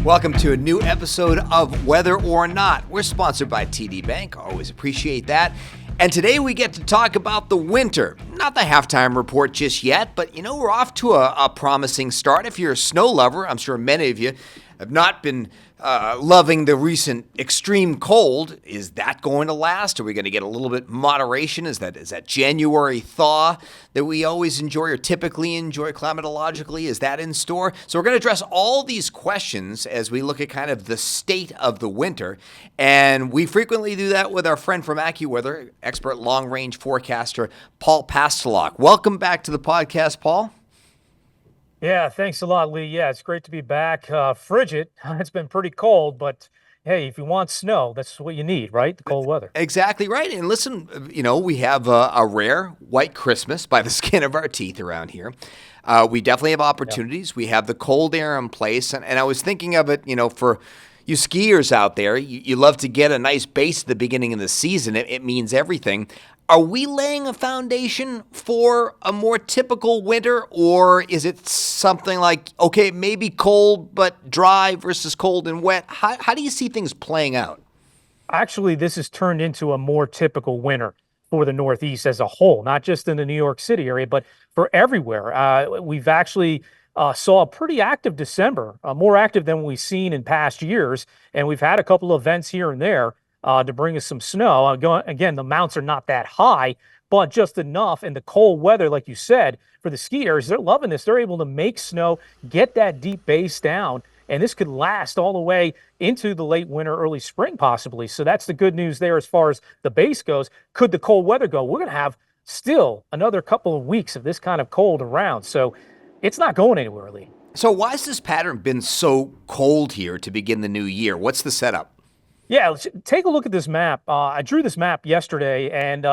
Welcome to a new episode of Whether or Not. We're sponsored by TD Bank. Always appreciate that. And today we get to talk about the winter. Not the halftime report just yet, but we're off to a promising start. If you're a snow lover, I'm sure many of you have not been loving the recent extreme cold. Is that going to last? Are we going to get a little bit moderation? Is that January thaw that we always enjoy or typically enjoy climatologically? Is that in store? So we're going to address all these questions as we look at kind of the state of the winter. And we frequently do that with our friend from AccuWeather, expert long-range forecaster Paul Pastelok. Welcome back to the podcast, Paul. Yeah, thanks a lot, Lee. Yeah, it's great to be back. Frigid. It's been pretty cold, but hey, if you want snow, that's what you need, right? The cold weather. Exactly right. And listen, we have a rare white Christmas by the skin of our teeth around here. We definitely have opportunities. Yep. We have the cold air in place. And I was thinking of it, for you skiers out there, you love to get a nice base at the beginning of the season. It means everything. Are we laying a foundation for a more typical winter, or is it something like, okay, maybe cold but dry versus cold and wet? How do you see things playing out? Actually, this has turned into a more typical winter for the Northeast as a whole, not just in the New York City area, but for everywhere. We've actually saw a pretty active December, more active than we've seen in past years, and we've had a couple of events here and there to bring us some snow. Again, the mounts are not that high, but just enough. And the cold weather, like you said, for the skiers, they're loving this. They're able to make snow, get that deep base down, and this could last all the way into the late winter, early spring possibly. So that's the good news there as far as the base goes. Could the cold weather go? We're going to have still another couple of weeks of this kind of cold around. So it's not going anywhere, Lee. So why has this pattern been so cold here to begin the new year? What's the setup? Yeah, let's take a look at this map. I drew this map yesterday, and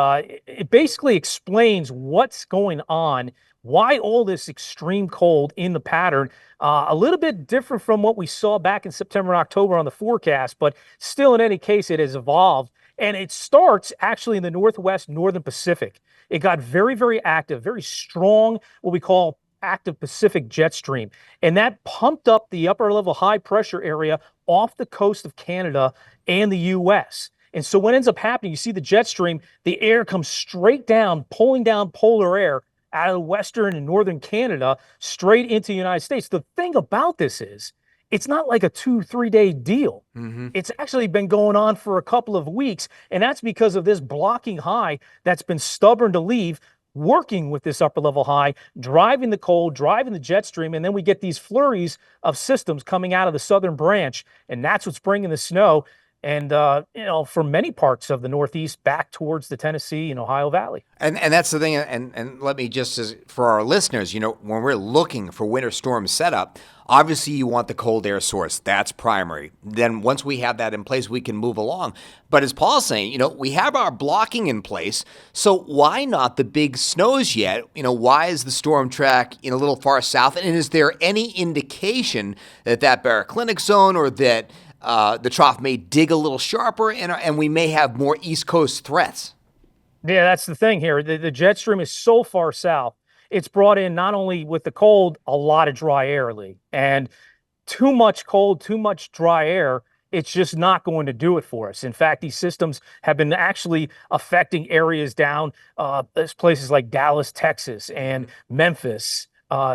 it basically explains what's going on, why all this extreme cold in the pattern. A little bit different from what we saw back in September and October on the forecast, but still, in any case, it has evolved. And it starts actually in the Northwest, Northern Pacific. It got very, very active, very strong, what we call active Pacific jet stream. And that pumped up the upper level high pressure area off the coast of Canada and the U.S. And so what ends up happening, you see the jet stream, the air comes straight down, pulling down polar air out of western and northern Canada straight into the United States. The thing about this is, it's not like a 2-3 day deal. Mm-hmm. It's actually been going on for a couple of weeks, and that's because of this blocking high that's been stubborn to leave, working with this upper level high, driving the cold, driving the jet stream, and then we get these flurries of systems coming out of the southern branch, and that's what's bringing the snow. And, for many parts of the Northeast back towards the Tennessee and Ohio Valley. And that's the thing. And let me just, for our listeners, when we're looking for winter storm setup, obviously you want the cold air source. That's primary. Then once we have that in place, we can move along. But as Paul's saying, we have our blocking in place. So why not the big snows yet? Why is the storm track a little far south? And is there any indication that baroclinic zone or that the trough may dig a little sharper, and we may have more East Coast threats? Yeah, that's the thing here. The jet stream is so far south. It's brought in not only with the cold, a lot of dry air, Lee. And too much cold, too much dry air, it's just not going to do it for us. In fact, these systems have been actually affecting areas down places like Dallas, Texas, and Memphis,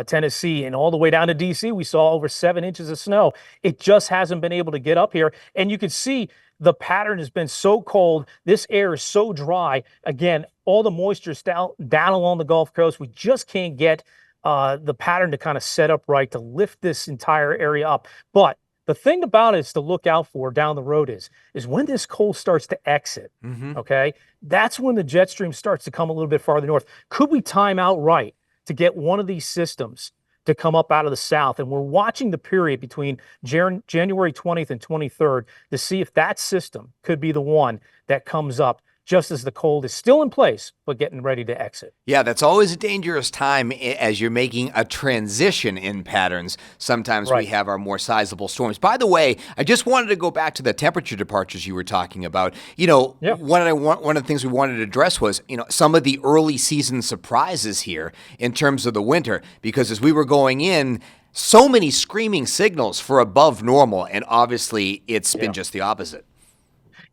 Tennessee, and all the way down to D.C. We saw over 7 inches of snow. It just hasn't been able to get up here. And you can see the pattern has been so cold. This air is so dry. Again, all the moisture is down along the Gulf Coast. We just can't get the pattern to kind of set up right to lift this entire area up. But the thing about it is to look out for down the road is when this cold starts to exit, okay, that's when the jet stream starts to come a little bit farther north. Could we time out right to get one of these systems to come up out of the south? And we're watching the period between January 20th and 23rd to see if that system could be the one that comes up just as the cold is still in place, but getting ready to exit. Yeah, that's always a dangerous time as you're making a transition in patterns. Sometimes we have our more sizable storms. By the way, I just wanted to go back to the temperature departures you were talking about. One of the things we wanted to address was, some of the early season surprises here in terms of the winter, because as we were going in, So many screaming signals for above normal, and obviously it's been Yeah. just the opposite.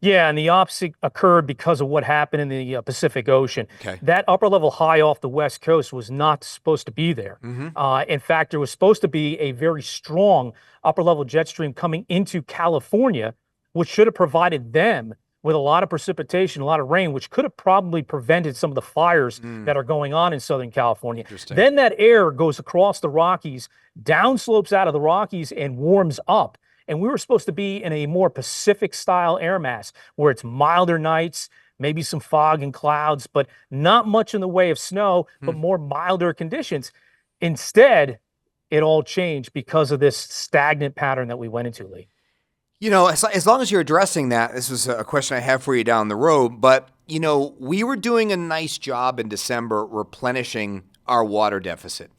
Yeah, and the opposite occurred because of what happened in the Pacific Ocean. Okay. That upper level high off the West Coast was not supposed to be there. Mm-hmm. In fact, there was supposed to be a very strong upper level jet stream coming into California, which should have provided them with a lot of precipitation, a lot of rain, which could have probably prevented some of the fires that are going on in Southern California. Interesting. Then that air goes across the Rockies, downslopes out of the Rockies, and warms up. And we were supposed to be in a more Pacific style air mass where it's milder nights, maybe some fog and clouds, but not much in the way of snow, but more milder conditions. Instead, it all changed because of this stagnant pattern that we went into, Lee. You know, as long as you're addressing that, this was a question I have for you down the road, but, you know, we were doing a nice job in December replenishing our water deficit.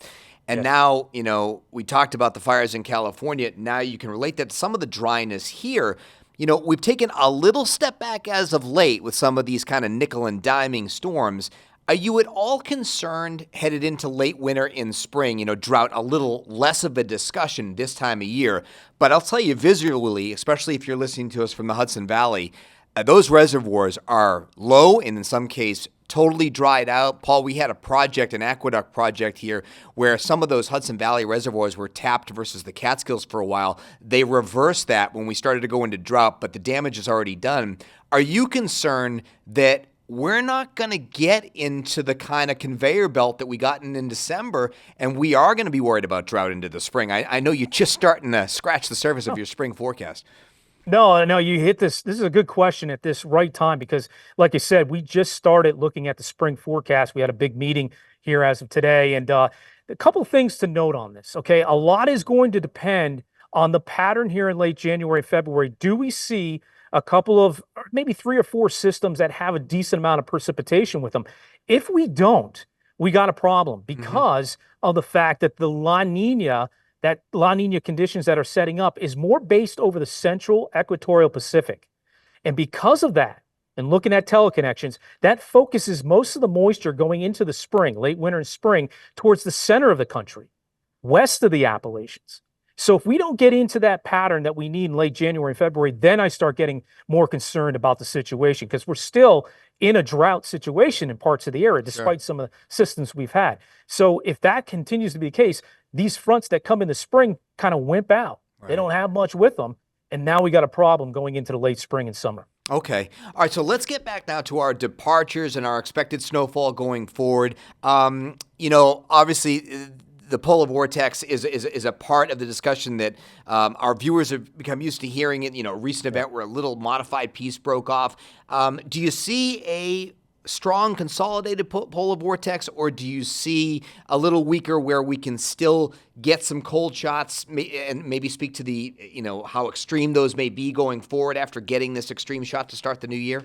And now, you know, we talked about the fires in California. Now you can relate that to some of the dryness here. You know, we've taken a little step back as of late with some of these kind of nickel and diming storms. Are you at all concerned headed into late winter and spring? You know, drought a little less of a discussion this time of year. But I'll tell you visually, especially if you're listening to us from the Hudson Valley, those reservoirs are low and in some case totally dried out. Paul, we had a project, an aqueduct project here, where some of those Hudson Valley reservoirs were tapped versus the Catskills for a while. They reversed that when we started to go into drought, but the damage is already done. Are you concerned that we're not going to get into the kind of conveyor belt that we got in December, and we are going to be worried about drought into the spring? I know you're just starting to scratch the surface of your spring forecast. No, you hit this. This is a good question at this right time because, like you said, we just started looking at the spring forecast. We had a big meeting here as of today, and a couple of things to note on this. Okay, a lot is going to depend on the pattern here in late January, February. Do we see a couple of maybe 3 or 4 systems that have a decent amount of precipitation with them? If we don't, we got a problem because of the fact that the La Nina conditions that are setting up is more based over the central equatorial Pacific. And because of that, and looking at teleconnections, that focuses most of the moisture going into the spring, late winter and spring, towards the center of the country, west of the Appalachians. So if we don't get into that pattern that we need in late January and February, then I start getting more concerned about the situation because we're still in a drought situation in parts of the area, despite some of the systems we've had. So if that continues to be the case, these fronts that come in the spring kind of wimp out. Right. They don't have much with them. And now we got a problem going into the late spring and summer. Okay. All right. So let's get back now to our departures and our expected snowfall going forward. You know, obviously, the polar vortex is a part of the discussion that our viewers have become used to hearing. It, you know, a recent event where a little modified piece broke off. Do you see a strong consolidated polar vortex, or do you see a little weaker where we can still get some cold shots and maybe speak to the, you know, how extreme those may be going forward after getting this extreme shot to start the new year?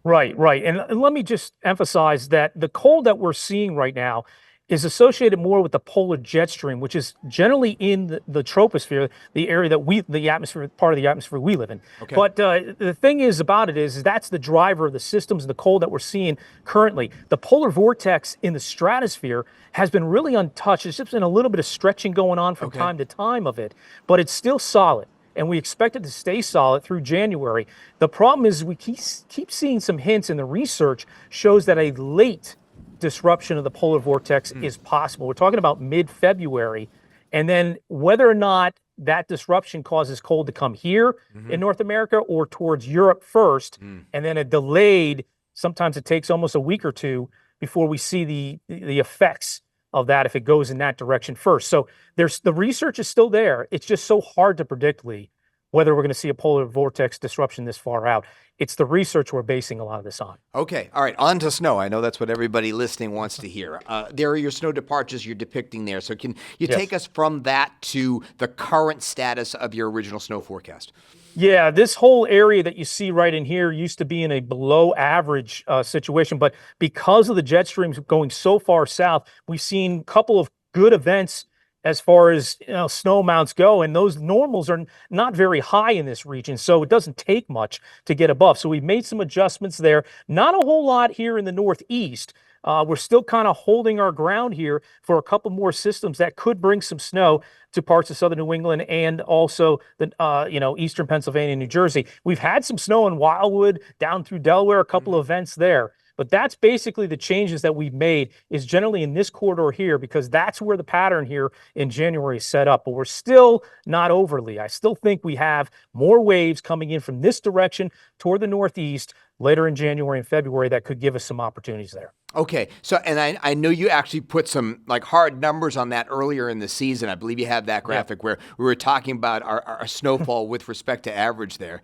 Right. And let me just emphasize that the cold that we're seeing right now is associated more with the polar jet stream, which is generally in the troposphere, the area that the atmosphere, part of the atmosphere we live in. Okay. But the thing is about it is that's the driver of the systems and the cold that we're seeing currently. The polar vortex in the stratosphere has been really untouched. There's just been a little bit of stretching going on from time to time of it, but it's still solid. And we expect it to stay solid through January. The problem is we keep seeing some hints, and the research shows that a late disruption of the polar vortex is possible. We're talking about mid-February, and then whether or not that disruption causes cold to come here in North America or towards Europe first, and then a delayed, sometimes it takes almost a week or two before we see the effects of that if it goes in that direction first. So the research is still there. It's just so hard to predict, Lee, whether we're going to see a polar vortex disruption this far out. It's the research we're basing a lot of this on. Okay. All right. On to snow. I know that's what everybody listening wants to hear. There are your snow departures you're depicting there. So can you take us from that to the current status of your original snow forecast? Yeah, this whole area that you see right in here used to be in a below average situation, but because of the jet streams going so far south, we've seen a couple of good events as far as snow amounts go, and those normals are not very high in this region, so it doesn't take much to get above. So we've made some adjustments there. Not a whole lot here in the Northeast, we're still kind of holding our ground here for a couple more systems that could bring some snow to parts of southern New England and also the eastern Pennsylvania and New Jersey. We've had some snow in Wildwood down through Delaware, a couple of events there. But that's basically the changes that we've made is generally in this corridor here because that's where the pattern here in January is set up. But we're still not overly. I still think we have more waves coming in from this direction toward the northeast later in January and February that could give us some opportunities there. Okay, so and I know you actually put some like hard numbers on that earlier in the season. I believe you have that graphic where we were talking about our snowfall with respect to average there.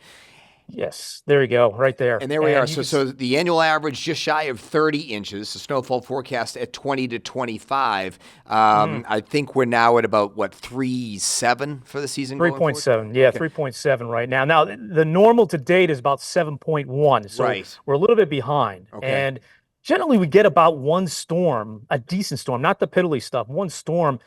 Yes, there you go, right there. And there we are. So the annual average just shy of 30 inches. The snowfall forecast at 20 to 25. I think we're now at about, 3.7 for the season? 3.7, yeah, okay. 3.7 right now. Now, the normal to date is about 7.1, so we're a little bit behind. Okay. And generally, we get about one storm, a decent storm, not the piddly stuff, one storm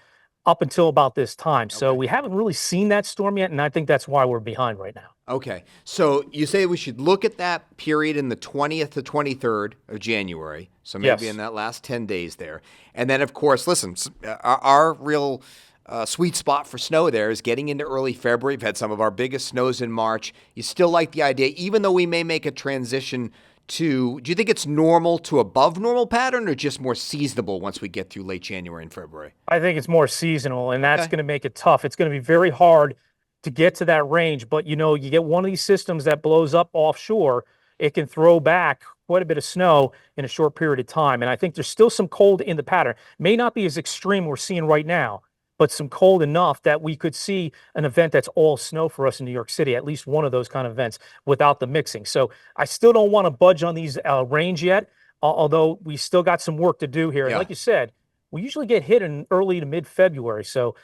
up until about this time. So we haven't really seen that storm yet, and I think that's why we're behind right now. Okay. So you say we should look at that period in the 20th to 23rd of January. So maybe in that last 10 days there. And then, of course, listen, our real sweet spot for snow there is getting into early February. We've had some of our biggest snows in March. You still like the idea, even though we may make a transition do you think it's normal to above normal pattern or just more seasonable once we get through late January and February? I think it's more seasonal, and that's going to make it tough. It's going to be very hard to get to that range, but you get one of these systems that blows up offshore, it can throw back quite a bit of snow in a short period of time. And I think there's still some cold in the pattern. May not be as extreme we're seeing right now, but some cold enough that we could see an event that's all snow for us in New York City, at least one of those kind of events without the mixing. So I still don't want to budge on these range yet, although we still got some work to do here. And like you said, we usually get hit in early to mid-February, so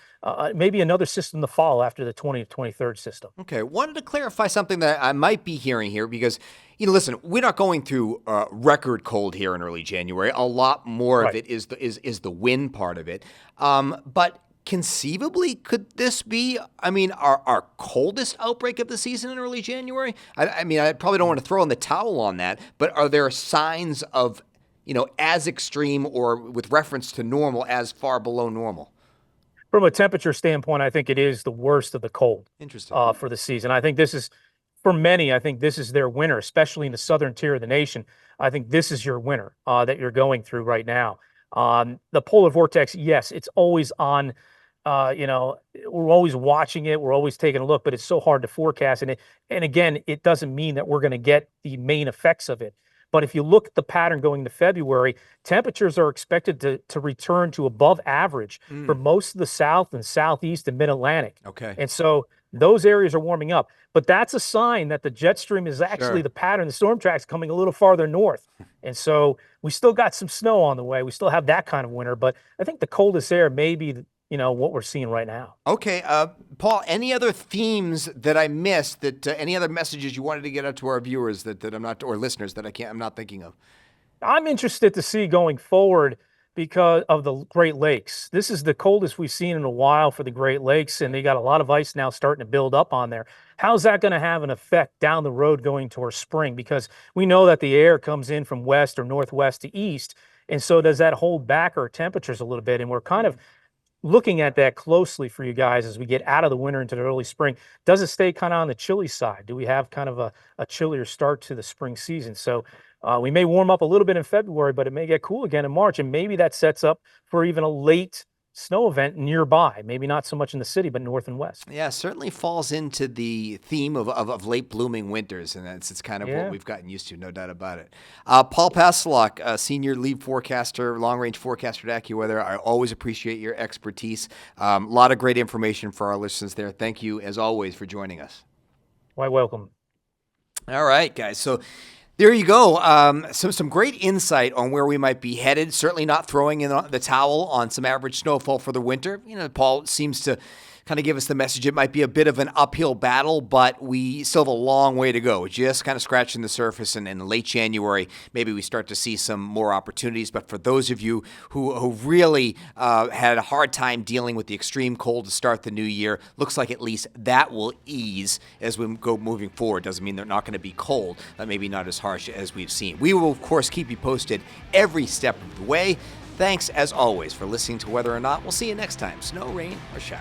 maybe another system to follow after the 20th, 23rd system. Okay, wanted to clarify something that I might be hearing here because, listen, we're not going through record cold here in early January. A lot more of it is the wind part of it. But conceivably, could this be, our coldest outbreak of the season in early January? I probably don't want to throw in the towel on that, but are there signs of as extreme or with reference to normal as far below normal? From a temperature standpoint, I think it is the worst of the cold. Interesting. For the season. I think this is, for many, I think this is their winter, especially in the southern tier of the nation. I think this is your winter that you're going through right now. The polar vortex, yes, it's always on. We're always watching it. We're always taking a look, but it's so hard to forecast. And again, it doesn't mean that we're going to get the main effects of it. But if you look at the pattern going to February, temperatures are expected to return to above average for most of the South and Southeast and Mid-Atlantic. Okay. And so those areas are warming up. But that's a sign that the jet stream is actually the pattern. The storm track's coming a little farther north. And so we still got some snow on the way. We still have that kind of winter. But I think the coldest air may be what we're seeing right now. Okay. Paul, any other themes that I missed, that any other messages you wanted to get out to our viewers that I'm not, or listeners that I'm not thinking of? I'm interested to see going forward because of the Great Lakes. This is the coldest we've seen in a while for the Great Lakes, and they got a lot of ice now starting to build up on there. How's that going to have an effect down the road going towards spring? Because we know that the air comes in from west or northwest to east, and so does that hold back our temperatures a little bit? And we're kind of looking at that closely for you guys as we get out of the winter into the early spring. Does it stay kind of on the chilly side? Do we have kind of a chillier start to the spring season? So we may warm up a little bit in February, but it may get cool again in March, and maybe that sets up for even a late snow event nearby. Maybe not so much in the city, but north and west. Yeah, certainly falls into the theme of late blooming winters, and it's kind of what we've gotten used to, no doubt about it. Paul Pastelok, senior lead forecaster, long-range forecaster at AccuWeather. I always appreciate your expertise. A lot of great information for our listeners there. Thank you, as always, for joining us. Why, welcome. All right, guys. So there you go. Some great insight on where we might be headed. Certainly not throwing in the towel on some average snowfall for the winter. Paul seems to kind of give us the message it might be a bit of an uphill battle, but we still have a long way to go. We're just kind of scratching the surface, and in late January, maybe we start to see some more opportunities. But for those of you who really had a hard time dealing with the extreme cold to start the new year, looks like at least that will ease as we go moving forward. Doesn't mean they're not going to be cold, maybe not as harsh as we've seen. We will, of course, keep you posted every step of the way. Thanks, as always, for listening to Whether or Not. We'll see you next time, snow, rain, or shine.